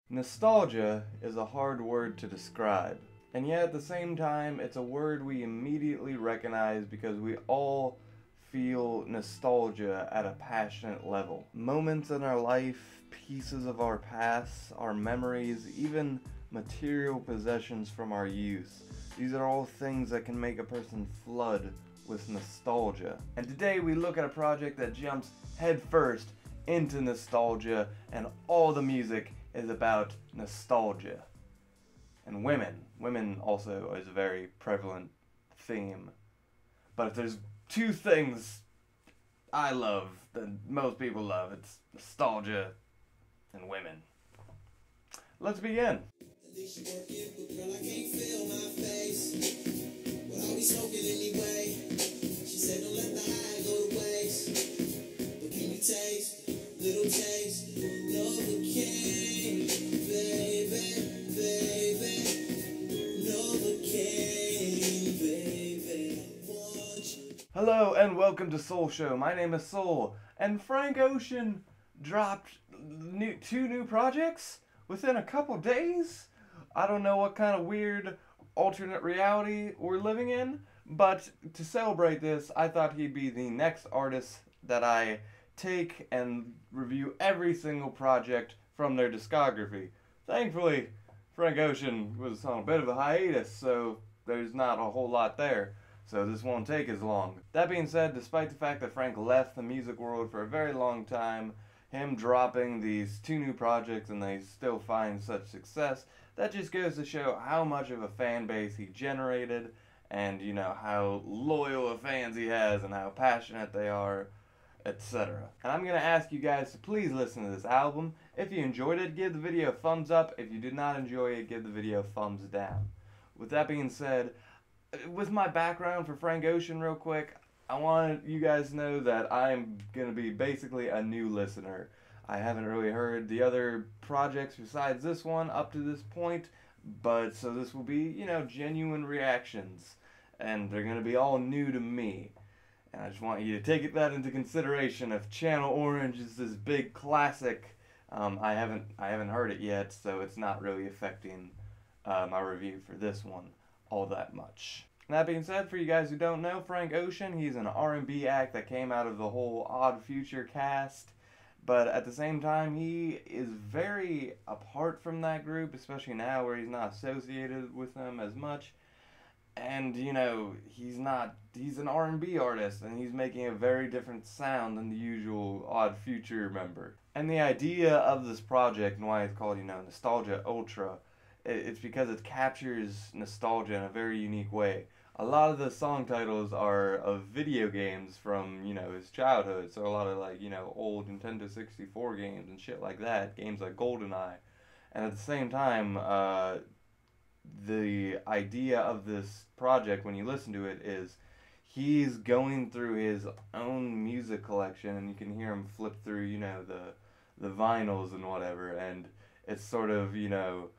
Nostalgia is a hard word to describe, and yet at the same time, it's a word we immediately recognize because we all feel nostalgia at a passionate level. Moments in our life, pieces of our past, our memories, even material possessions from our youth. These are all things that can make a person flood with nostalgia. And today we look at a project that jumps headfirst into nostalgia, and all the music is about nostalgia. And women. Women also is a very prevalent theme. But if there's two things I love that most people love, it's nostalgia and women. Let's begin. Little taste, Novacane, baby, Novacane, baby, want you. Hello and welcome to Soul Show. My name is Soul, and Frank Ocean dropped two new projects within a couple days. I don't know what kind of weird alternate reality we're living in, but to celebrate this, I thought he'd be the next artist that I take and review every single project from their discography. Thankfully, Frank Ocean was on a bit of a hiatus, so there's not a whole lot there, so this won't take as long. That being said, despite the fact that Frank left the music world for a very long time, him dropping these two new projects and they still find such success, that just goes to show how much of a fan base he generated, and you know, how loyal of fans he has and how passionate they are, etc. And I'm going to ask you guys to please listen to this album. If you enjoyed it, give the video a thumbs up. If you did not enjoy it, give the video a thumbs down. With that being said, with my background for Frank Ocean real quick, I want you guys to know that I'm going to be basically a new listener. I haven't really heard the other projects besides this one up to this point, but so this will be, you know, genuine reactions, and they're going to be all new to me. And I just want you to take that into consideration. If Channel Orange is this big classic, I haven't heard it yet, so it's not really affecting my review for this one all that much. That being said, for you guys who don't know, Frank Ocean, he's an R&B act that came out of the whole Odd Future cast, but at the same time, he is very apart from that group, especially now where he's not associated with them as much. And, you know, he's an R&B artist, and he's making a very different sound than the usual Odd Future member. And the idea of this project, and why it's called, you know, Nostalgia Ultra, it's because it captures nostalgia in a very unique way. A lot of the song titles are of video games from, you know, his childhood, so a lot of, like, you know, old Nintendo 64 games and shit like that, games like Goldeneye. And at the same time, the idea of this project, when you listen to it, is he's going through his own music collection, and you can hear him flip through, you know, the vinyls and whatever, and it's sort of, you know,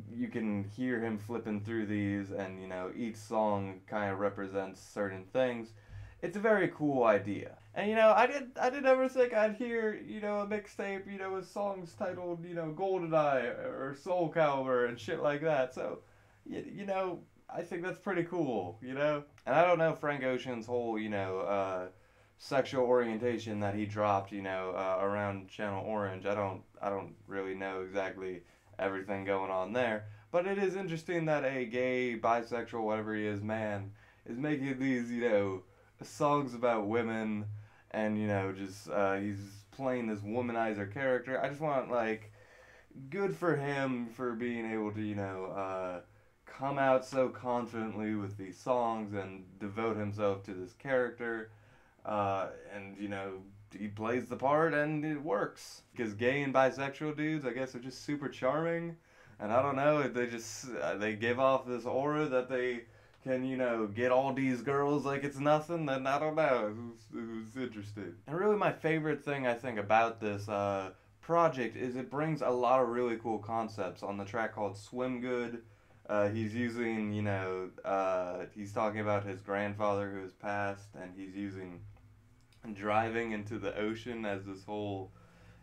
you can hear him flipping through these, and, you know, each song kind of represents certain things. It's a very cool idea. And, you know, I did ever think I'd hear, you know, a mixtape, you know, with songs titled, you know, Goldeneye or Soul Calibur and shit like that. So, you know, I think that's pretty cool, you know? And I don't know Frank Ocean's whole, you know, sexual orientation that he dropped, you know, around Channel Orange. I don't really know exactly everything going on there. But it is interesting that a gay, bisexual, whatever he is, man, is making these, you know, songs about women, and, you know, just he's playing this womanizer character. I just want, like, good for him for being able to, you know, come out so confidently with these songs and devote himself to this character, and, you know, he plays the part and it works. Because gay and bisexual dudes, I guess, are just super charming, and I don't know, if they just they give off this aura that they can, you know, get all these girls like it's nothing, then I don't know who's interested. And really my favorite thing, I think, about this project is it brings a lot of really cool concepts. On the track called Swim Good, he's using, you know, he's talking about his grandfather who has passed, and he's using driving into the ocean as this whole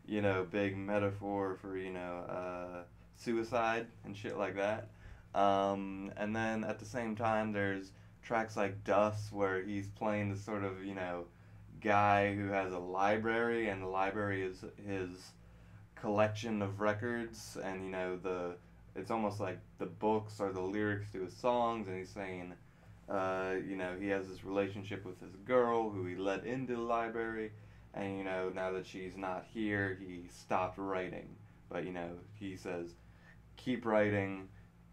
you know, big metaphor for, you know, suicide and shit like that. And then at the same time, there's tracks like Dust, where he's playing this sort of, you know, guy who has a library, and the library is his collection of records, and, you know, it's almost like the books are the lyrics to his songs, and he's saying, you know, he has this relationship with this girl who he let into the library, and, you know, now that she's not here, he stopped writing. But, you know, he says, keep writing,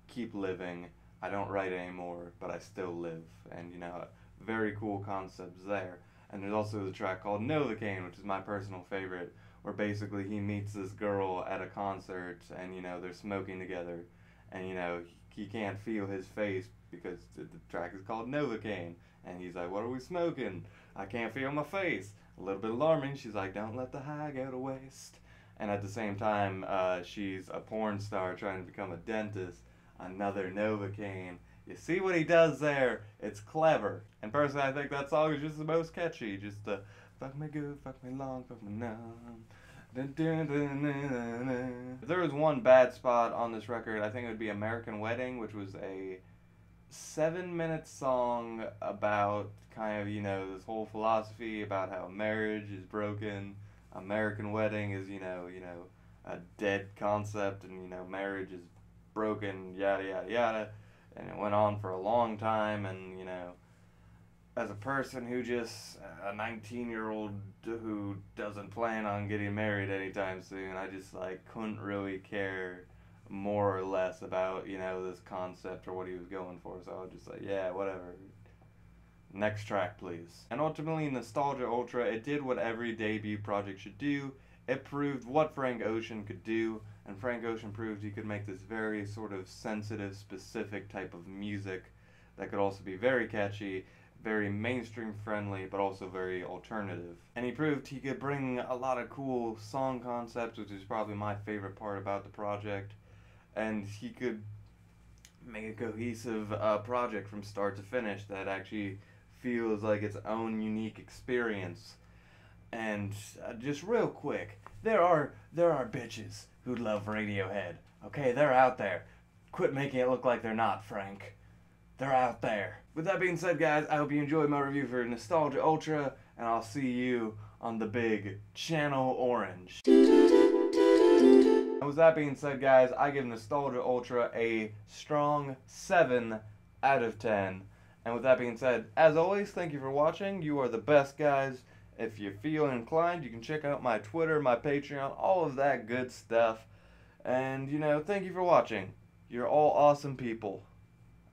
keep living. I don't write anymore, but I still live. And, you know, very cool concepts there. And there's also the track called Novacane, which is my personal favorite, where basically he meets this girl at a concert, and, you know, they're smoking together, and, you know, he can't feel his face because the track is called Novacane, and he's like, what are we smoking? I can't feel my face. A little bit alarming. She's like, don't let the high go to waste. And at the same time, she's a porn star trying to become a dentist. Another Novacane. You see what he does there? It's clever. And personally, I think that song is just the most catchy. Just the fuck me good, fuck me long, fuck me numb. Dun, dun, dun, dun, dun, dun. If there was one bad spot on this record, I think it would be American Wedding, which was a 7-minute song about kind of, you know, this whole philosophy about how marriage is broken. American Wedding is, you know, a dead concept, and, you know, marriage is broken, yada, yada, yada. And it went on for a long time, and, you know, as a person who just, a 19-year-old who doesn't plan on getting married anytime soon, I just, like, couldn't really care more or less about, you know, this concept or what he was going for. So I was just like, yeah, whatever. Next track, please. And ultimately, Nostalgia Ultra, it did what every debut project should do. It proved what Frank Ocean could do, and Frank Ocean proved he could make this very sort of sensitive, specific type of music that could also be very catchy, very mainstream friendly, but also very alternative. And he proved he could bring a lot of cool song concepts, which is probably my favorite part about the project. And he could make a cohesive project from start to finish that actually feels like its own unique experience. And just real quick, there are bitches who love Radiohead. Okay, they're out there. Quit making it look like they're not, Frank. They're out there. With that being said, guys, I hope you enjoyed my review for Nostalgia Ultra, and I'll see you on the big Channel Orange. And with that being said, guys, I give Nostalgia Ultra a strong 7 out of 10. And with that being said, as always, thank you for watching. You are the best, guys. If you feel inclined, you can check out my Twitter, my Patreon, all of that good stuff. And, you know, thank you for watching. You're all awesome people.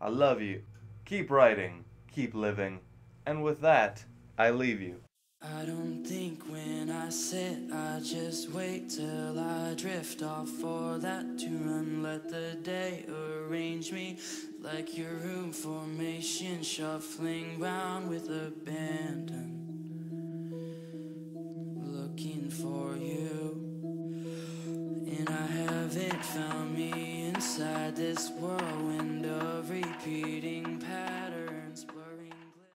I love you. Keep writing. Keep living. And with that, I leave you. I don't think when I sit, I just wait till I drift off for that to run. Let the day arrange me like your room formation, shuffling round with abandon. Looking for you, and I haven't found me inside this whirlwind of repeating patterns.